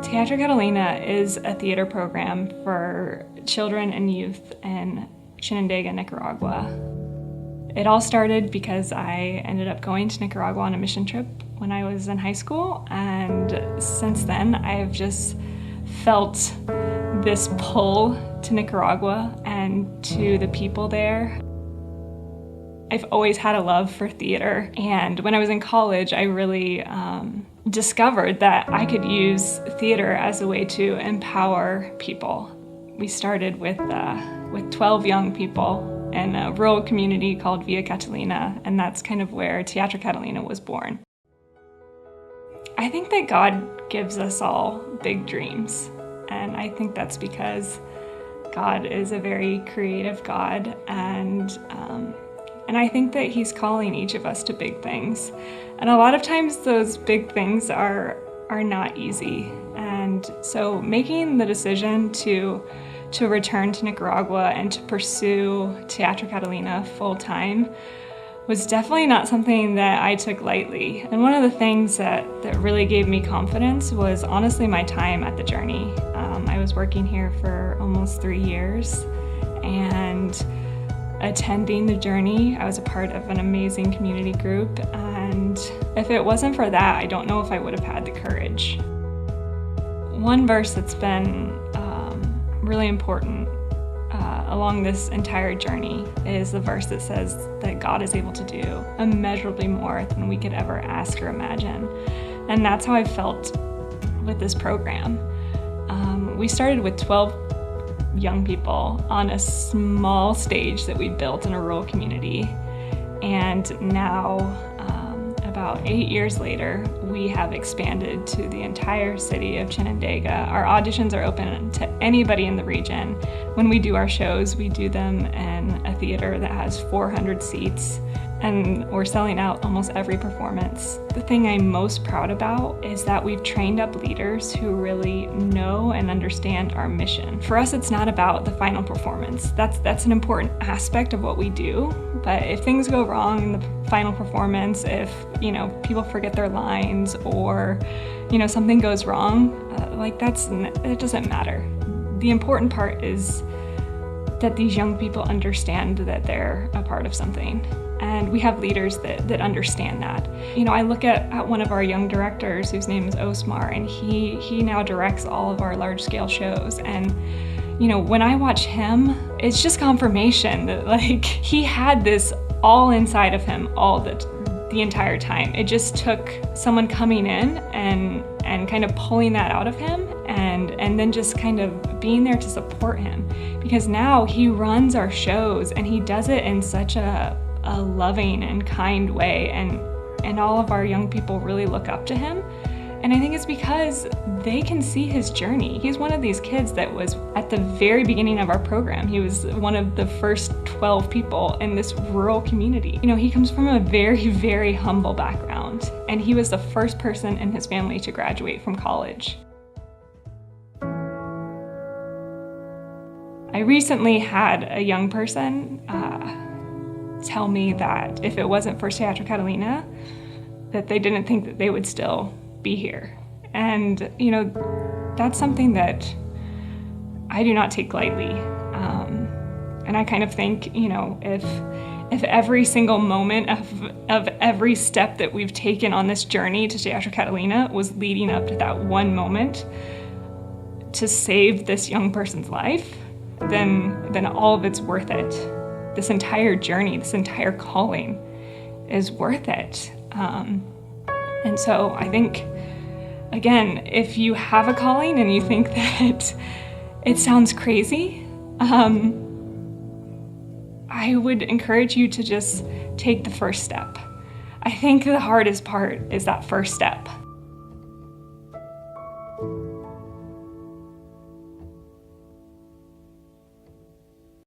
Teatro Catalina is a theater program for children and youth in Shenandoah, Nicaragua. It all started because I ended up going to Nicaragua on a mission trip when I was in high school, and since then I've just felt this pull to Nicaragua and to the people there. I've always had a love for theater, and when I was in college I really discovered that I could use theater as a way to empower people. We started with 12 young people in a rural community called Villa Catalina, and that's kind of where Teatro Catalina was born. I think that God gives us all big dreams, and I think that's because God is a very creative God, and I think that He's calling each of us to big things. And a lot of times those big things are not easy. And so making the decision to return to Nicaragua and to pursue Teatro Catalina full-time was definitely not something that I took lightly. And one of the things that really gave me confidence was honestly my time at the Journey. I was working here for almost 3 years, and attending the Journey, I was a part of an amazing community group, and if it wasn't for that, I don't know if I would have had the courage. One verse that's been really important along this entire journey is the verse that says that God is able to do immeasurably more than we could ever ask or imagine. And that's how I felt with this program. We started with 12 young people on a small stage that we built in a rural community. And now, about 8 years later, we have expanded to the entire city of Shenandoah. Our auditions are open to anybody in the region. When we do our shows, we do them in a theater that has 400 seats, and we're selling out almost every performance. The thing I'm most proud about is that we've trained up leaders who really know and understand our mission. For us, it's not about the final performance. That's an important aspect of what we do, but if things go wrong in the final performance, if people forget their lines, or something goes wrong, it doesn't matter. The important part is that these young people understand that they're a part of something. And we have leaders that understand that. I look at one of our young directors whose name is Osmar, and he now directs all of our large-scale shows. And when I watch him, it's just confirmation that he had this all inside of him all the entire time. It just took someone coming in and kind of pulling that out of him, and then just kind of being there to support him. Because now he runs our shows, and he does it in such a loving and kind way, and all of our young people really look up to him. And I think it's because they can see his journey. He's one of these kids that was at the very beginning of our program. He was one of the first 12 people in this rural community. He comes from a very, very humble background, and he was the first person in his family to graduate from college. I recently had a young person tell me that if it wasn't for Teatro Catalina, that they didn't think that they would still be here. And that's something that I do not take lightly. And I kind of think, if every single moment of every step that we've taken on this journey to Teatro Catalina was leading up to that one moment to save this young person's life, then all of it's worth it. This entire journey, this entire calling is worth it. And so I think, again, if you have a calling and you think that it sounds crazy, I would encourage you to just take the first step. I think the hardest part is that first step.